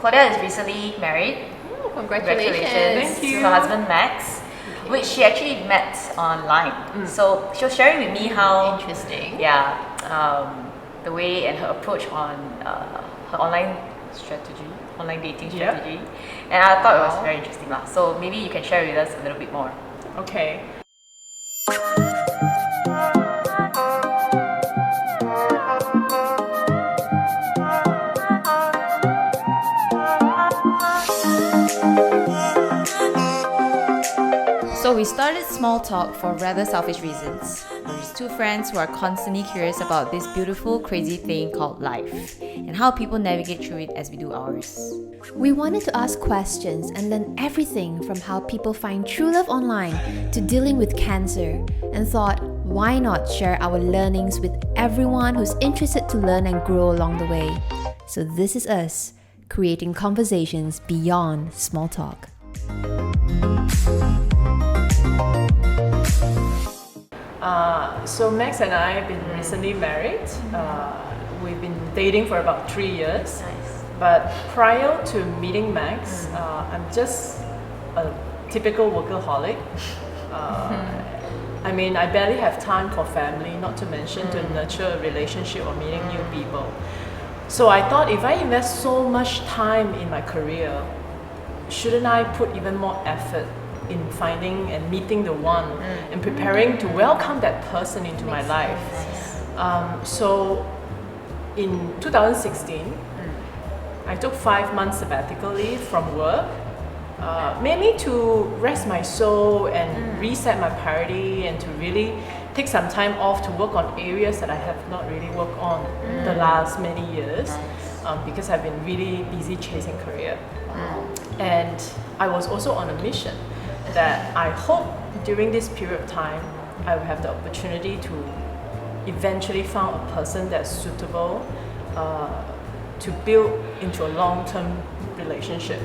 Claudia is recently married. Congratulations. Thank you. To her husband Max, which she actually met online. So she was sharing with me how interesting. Yeah, the way and her approach on her online dating strategy, and I thought it was very interesting lah. So maybe you can share with us a little bit more. Okay. So we started Small Talk for rather selfish reasons. We're just two friends who are constantly curious about this beautiful, crazy thing called life and how people navigate through it as we do ours. We wanted to ask questions and learn everything from how people find true love online to dealing with cancer, and thought, why not share our learnings with everyone who's interested to learn and grow along the way? So this is us, creating conversations beyond small talk. So Max and I have been recently married. We've been dating for about 3 years. Nice. But prior to meeting Max, I'm just a typical workaholic. I mean, I barely have time for family, not to mention to nurture a relationship or meeting new people. So I thought, if I invest so much time in my career, shouldn't I put even more effort in finding and meeting the one and preparing to welcome that person into my life? So in 2016, I took 5 months sabbatical leave from work, mainly to rest my soul and reset my priority, and to really take some time off to work on areas that I have not really worked on the last many years, because I've been really busy chasing career. And I was also on a mission that I hope during this period of time I will have the opportunity to eventually find a person that's suitable to build into a long-term relationship.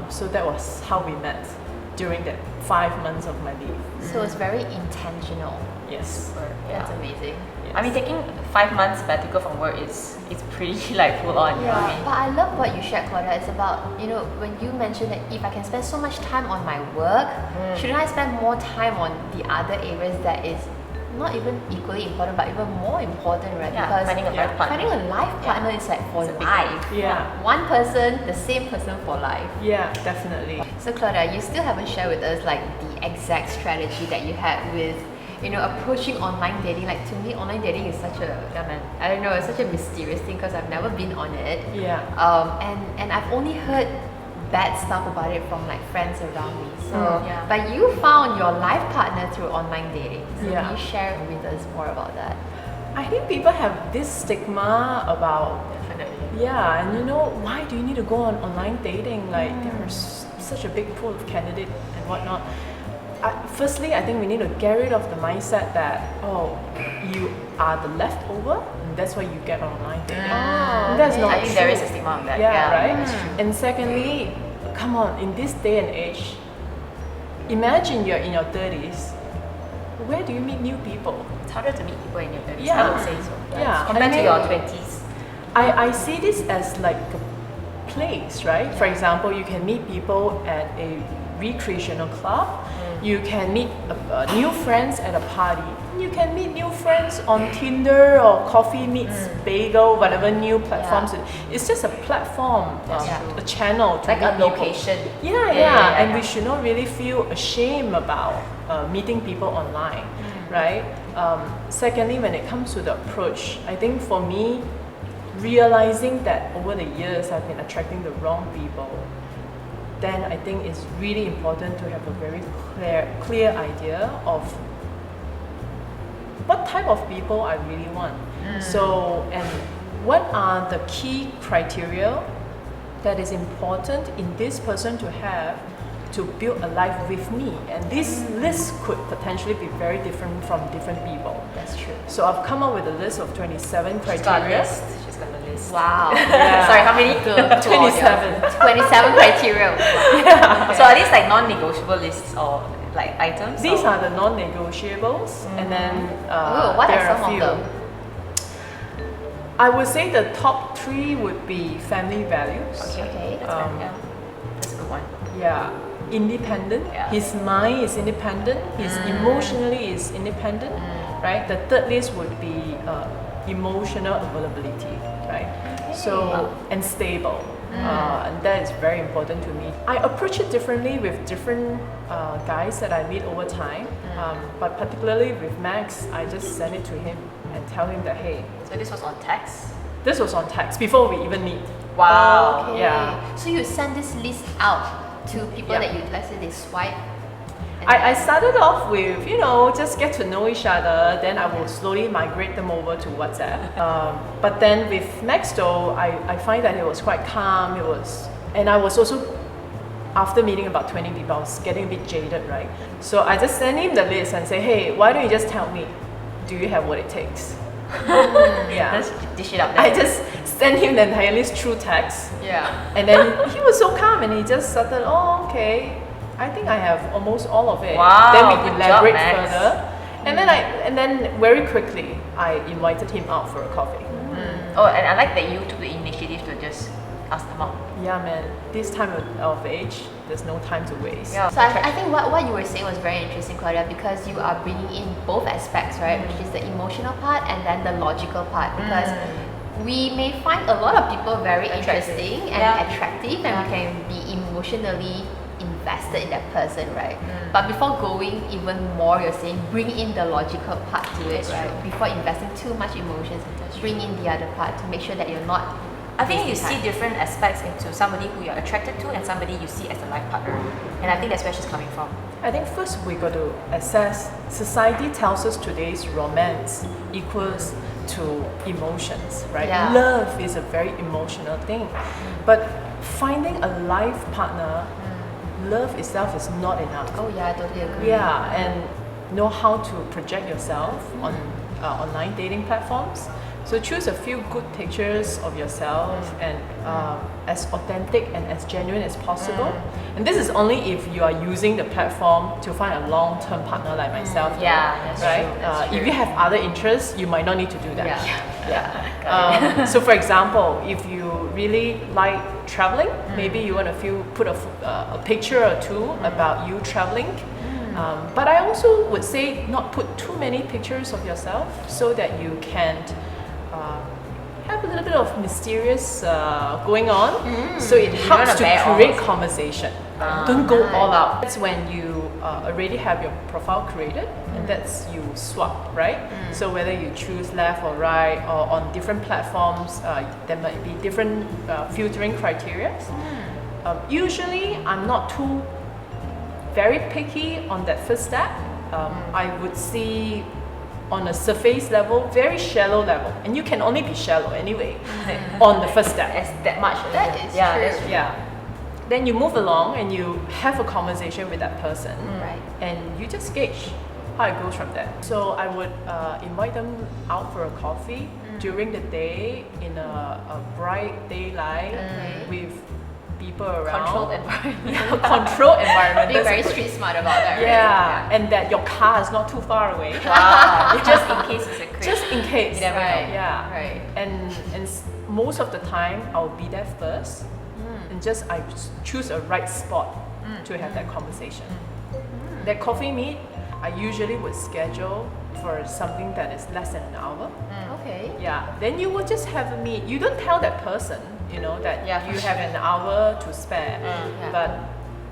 So that was how we met during that 5 months of my leave. So it's very intentional. Yes. That's amazing. I mean, taking 5 months sabbatical from work is pretty like full on. You know what I mean? But I love what you shared, Claudia. It's about, when you mentioned that if I can spend so much time on my work, shouldn't I spend more time on the other areas that is not even equally important, but even more important, right? Yeah, because finding a life partner. finding a life partner is like for life. Yeah. One person, the same person for life. Yeah, definitely. So Claudia, you still haven't shared with us like the exact strategy that you had with approaching online dating. Like, to me, online dating is such a, I don't know, it's such a mysterious thing because I've never been on it. Yeah. And I've only heard bad stuff about it from like friends around me. So, but you found your life partner through online dating. So can you share with us more about that? I think people have this stigma about, yeah, and why do you need to go on online dating? Like, there's such a big pool of candidates and whatnot. Firstly, I think we need to get rid of the mindset that, you are the leftover, and that's why you get online dating. That's not I think true. there is a stigma on that. Yeah, right? And secondly, come on, in this day and age, imagine you're in your 30s. Where do you meet new people? It's harder to meet people in your 30s, Yeah. I would say so. Yeah. Compared to I mean, your 20s. I see this as like a place, right? For example, you can meet people at a recreational club. You can meet new friends at a party. You can meet new friends on Tinder or Coffee Meets Bagel, whatever new platforms. It's just a platform, a channel to Like meet a people. location. And we should not really feel ashamed about meeting people online, right? Secondly, when it comes to the approach, I think for me, realizing that over the years I've been attracting the wrong people, then I think it's really important to have a very clear idea of what type of people I really want. So, and what are the key criteria that is important in this person to have to build a life with me. And this list could potentially be very different from different people. That's true. So I've come up with a list of 27 She's got a criteria. list. She's got a list. Wow. Sorry, how many? 27. 27 criteria. So are these like non-negotiable lists or like items? These are the non-negotiables, and then What there are are some a of few. them? I would say the top 3 would be family values. Okay. That's fine. Yeah. That's a good one. Yeah, independent. Yeah. His mind is independent. His emotionally is independent, right? The third list would be emotional availability, right? So and stable. And that is very important to me. I approach it differently with different guys that I meet over time. But particularly with Max, I just send it to him and tell him that, hey, So this was on text. this was on text before we even meet. Wow. Okay. Yeah. So you send this list out to people Yeah. that you, let's say they swipe. and I then- started off with, you know, just get to know each other, then I will slowly migrate them over to WhatsApp. But then with Max though, I find that it was quite calm, and I was also, after meeting about 20 people, I was getting a bit jaded, right? So I just send him the list and say, hey, why don't you just tell me, do you have what it takes? Yeah. Let's dish it up there. I just sent him the entire list through text. Yeah. And then he was so calm and he just started, oh, okay, I think I have almost all of it. Wow, Then we good elaborate job, Max. further. And then very quickly, I invited him out for a coffee. Oh, and I like that you took the initiative to just ask them out. Yeah, man, this time of age, there's no time to waste. Yeah. So I think what you were saying was very interesting, Claudia, because you are bringing in both aspects, right? Which is the emotional part and then the logical part. Because we may find a lot of people very Attractive. interesting and Yeah. attractive, and we can be emotionally invested in that person, right? But before going even more, you're saying bring in the logical part to it, That's right? true. Before investing too much emotions, bring in the other part to make sure that you're not. I think you wasting see time. different aspects into somebody who you're attracted to and somebody you see as a life partner. And I think that's where she's coming from. I think first we got to assess, society tells us today's romance equals to emotions, right? Yeah. Love is a very emotional thing. But finding a life partner, love itself is not enough. Oh yeah, I totally agree. Yeah, and know how to project yourself on online dating platforms. So choose a few good pictures of yourself and as authentic and as genuine as possible. And this is only if you are using the platform to find a long-term partner like myself. Yeah, that's right? true, that's If you have other interests, you might not need to do that. Yeah. So for example, if you really like traveling, maybe you want to put a picture or two about you traveling. But I also would say not put too many pictures of yourself so that you can have a little bit of mysterious going on. So it You helps wanna to bear all. create conversation. Don't go all Right. out. That's when you already have your profile created, and that's you swap, right? So whether you choose left or right or on different platforms, there might be different filtering criteria. Usually, I'm not too very picky on that first step. I would see on a surface level, very shallow level, and you can only be shallow anyway on the first step. That's that much. That is yeah, true. That's true. Yeah. Then you move along and you have a conversation with that person, Right. and you just gauge how it goes from there. So I would invite them out for a coffee during the day in a bright daylight with people around. Controlled environment. Controlled environment. Being that's a very good- street smart about that, right? Yeah, and that your car is not too far away. Wow. Just in case it's a crazy. Just in case. You never know. Right. Yeah. Right. And most of the time, I'll be there first, and I choose a right spot to have that conversation. That coffee meet, I usually would schedule for something that is less than an hour. Okay. Yeah. Then you will just have a meet. You don't tell that person, that Yeah, you for have an hour to spare. Yeah. But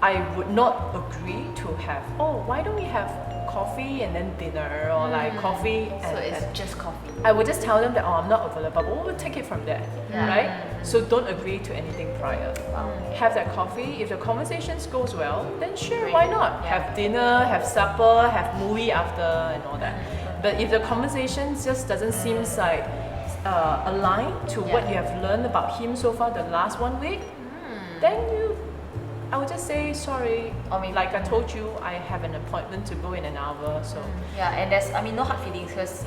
I would not agree to have, why don't we have coffee and then dinner, or like coffee So and it's then just coffee. I would just tell them that I'm not available, but we'll take it from there, Yeah. right? So don't agree to anything prior. Have that coffee. If the conversations goes well, then sure, why not? Yeah. Have dinner, have supper, have movie after, and all that. But if the conversation just doesn't seem like aligned to what you have learned about him so far the last 1 week, then I would just say sorry. Or maybe- Like I told you, I have an appointment to go in an hour, so. Yeah, and there's, no hard feelings because,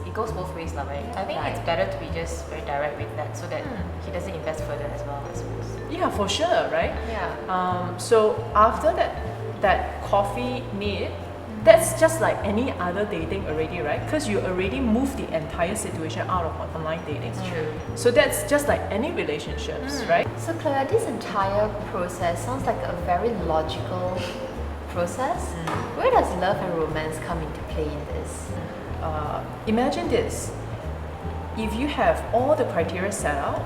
it goes both ways, lah, right? I think Right. it's better to be just very direct with that so that he doesn't invest further as well, I suppose. Yeah, for sure, right? Yeah. So after that coffee meet, that's just like any other dating already, right? Because you already moved the entire situation out of online dating. True. So that's just like any relationships, right? So Claudia, this entire process sounds like a very logical process. Where does love and romance come into play in this? Imagine this. If you have all the criteria set out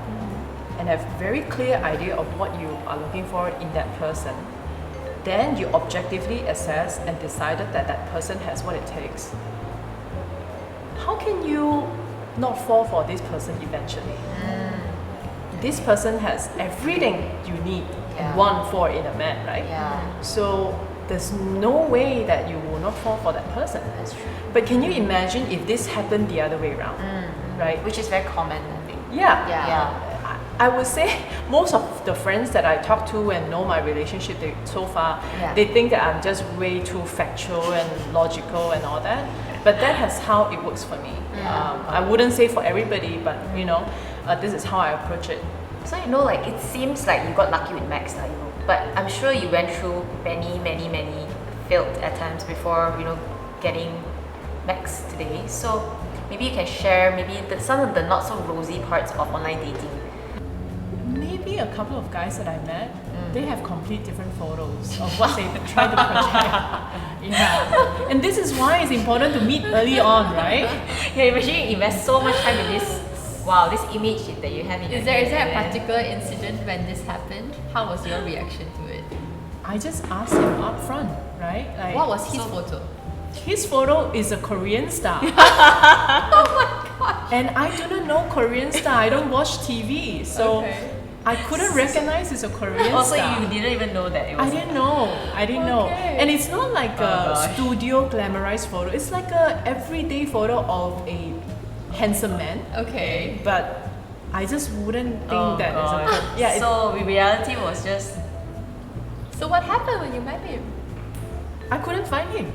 and have very clear idea of what you are looking for in that person, then you objectively assess and decided that that person has what it takes. How can you not fall for this person eventually? This person has everything you need and want for in a man, right? Yeah. So there's no way that you will not fall for that person. That's true. But can you imagine if this happened the other way around, right? Which is very common, I think. Yeah. I would say most of the friends that I talk to and know my relationship so far, they think that I'm just way too factual and logical and all that. But that has how it works for me. I wouldn't say for everybody, but this is how I approach it. So like it seems like you got lucky with Max, but I'm sure you went through many failed at times before getting Max today. So maybe you can share some of the not so rosy parts of online dating. Maybe a couple of guys that I met, they have complete different photos of what they try to project. And this is why it's important to meet early on, right? Imagine you invest so much time in this. Wow, this image that you have in your Is there head, a particular incident when this happened? How was your reaction to it? I just asked him up front, right? Like, What was his photo? his photo is a Korean star. And I do not know Korean star. I don't watch TV, so I couldn't recognize it's a Korean Also, star. you didn't even know that it was. I didn't know. And it's not like a studio glamorized photo. It's like a everyday photo of a handsome man. Okay. But I just wouldn't think that is a So the reality was just. So what happened when you met him? I couldn't find him.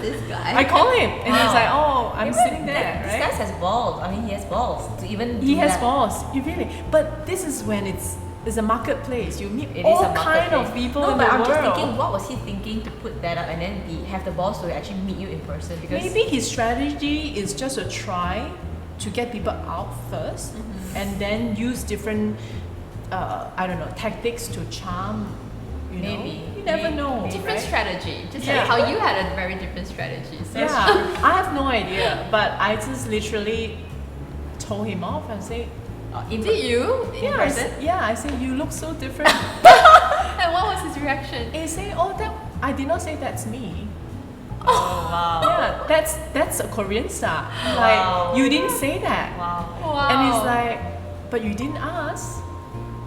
This guy. I call him and he's like, oh, I'm sitting there, This right? guy has balls. I mean, he has balls to even. He do has that. balls. You really. But this is when it's a marketplace. You meet It is all a kind of marketplace. people No, in but the I'm world. just thinking, what was he thinking to put that up and then have the balls to actually meet you in person? Because Maybe his strategy is just to try to get people out 1st and then use different, tactics to charm. Maybe. You never know. Different right? strategy. Just Yeah. like how you had a very different strategy. So Yeah, I have no idea, but I just literally told him off and say, Did you? In person? I say you look so different. And what was his reaction? He say, oh, that I did not say that's me. oh wow. Yeah, that's a Korean star. Wow. Like you didn't say that, Wow. Wow. and it's like, but you didn't ask.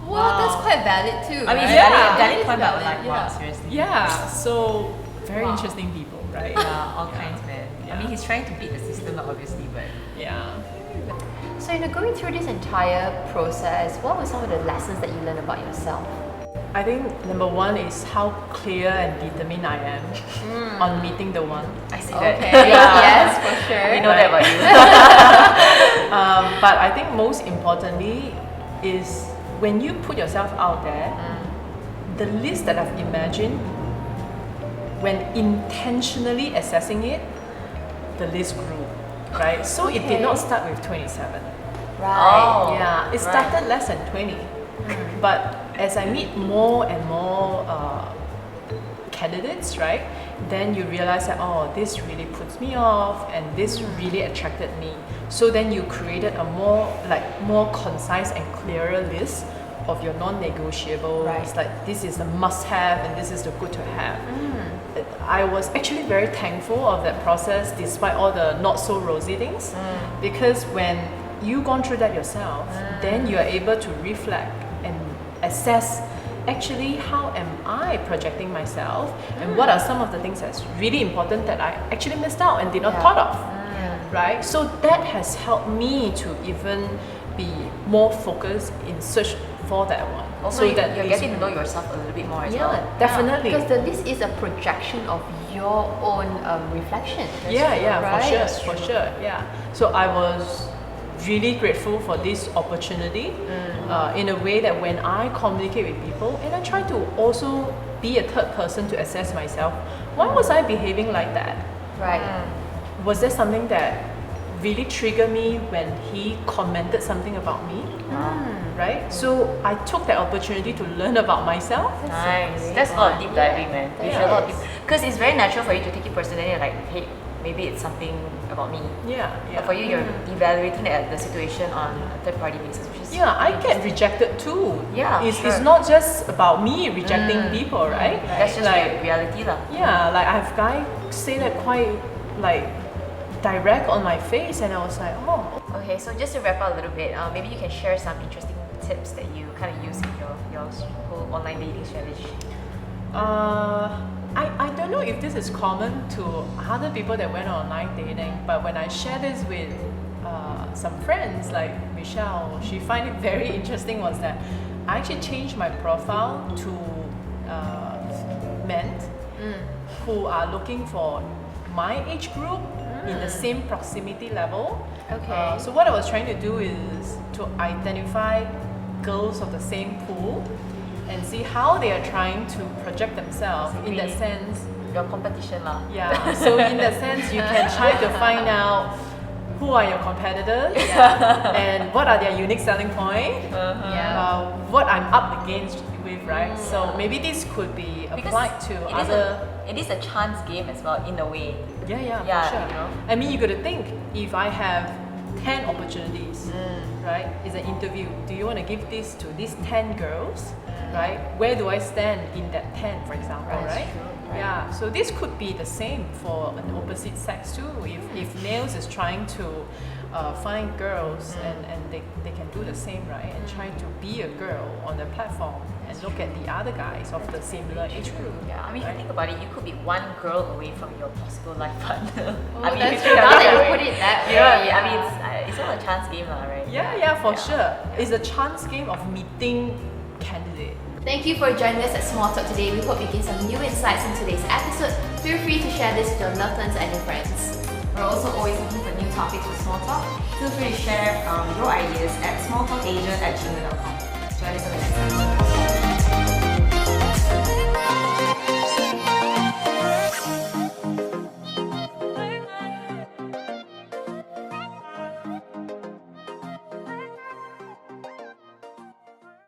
Well, that's quite valid too. I mean, right? valid It is point, but valid, like, wow, yeah. seriously. Yeah, so very Wow. interesting people, right? Yeah, all kinds, man. I Yeah. mean, he's trying to beat the system, obviously, but. Yeah. So going through this entire process, what were some of the lessons that you learned about yourself? I think number one is how clear and determined I am on meeting the one. I see Okay. that. Yes, for sure. We know that about you. But I think most importantly is when you put yourself out there, the list that I've imagined, when intentionally assessing it, the list grew, right? So it did not start with 27. Right. Yeah, it started less than 20. But as I meet more and more candidates, right, then you realize that, oh, this really puts me off and this really attracted me. So then you created a more concise and clearer list of your non-negotiables. Right. Like this is the must-have and this is the good to have. I was actually very thankful of that process despite all the not so rosy things, because when you've gone through that yourself, then you are able to reflect and assess actually how am I projecting myself and what are some of the things that's really important that I actually missed out and did not thought of, right? So that has helped me to even be more focused in search for that one. Also, so you're that getting to know yourself a little bit more as well. definitely. Because the list is a projection of your own reflection. Yeah, right? for sure, yeah. So I was really grateful for this opportunity in a way that when I communicate with people, and I try to also be a third person to assess myself, why was I behaving like that? Right. Was there something that really triggered me when he commented something about me? Right? So I took that opportunity to learn about myself. Nice. That's a lot of deep diving, man. You should a lot of deep, because it's very natural for you to take it personally and like, hey, maybe it's something about me. Yeah. But for you, you're evaluating the situation on a third party basis, which is Yeah, I get rejected too. Yeah, it's sure. not just about me rejecting people, right? That's just like, reality lah. yeah, like I have guys say that quite like direct on my face, and I was like, oh. Okay, so just to wrap up a little bit, maybe you can share some interesting tips that you kind of use in your whole online dating strategy. I don't know if this is common to other people that went online dating, but when I share this with some friends like Michelle, she find it very interesting was that I actually changed my profile to men who are looking for my age group in the same proximity level. Okay. So what I was trying to do is to identify girls of the same pool and see how they are trying to project themselves in that sense. Your competition lah. Yeah, so in that sense, you can try to find out who are your competitors and what are their unique selling point, what I'm up against with, right? So maybe this could be applied to other. It is a chance game as well, in a way. Yeah, Yeah, for sure. you know. I mean, you got to think, if I have 10 opportunities, right? It's an interview. Do you want to give this to these 10 girls, right? Where do I stand in that 10, for example, right? True. Yeah, so this could be the same for an opposite sex too. If males is trying to find girls and they can do the same, right? And try to be a girl on the platform and look at the other guys of the similar age group. Yeah, I mean, if right? you think about it, you could be one girl away from your possible life partner. Oh, I mean, that's if you think true. of Now it that you that put way. it that You know what I way, mean? I mean, it's all a chance game lah, right? Yeah, for sure. It's a chance game of meeting candidate. Thank you for joining us at Small Talk today. We hope you gained some new insights in today's episode. Feel free to share this with your loved ones and your friends. We're also always looking for new topics for Small Talk. Feel free to share your ideas at smalltalkasia@gmail.com.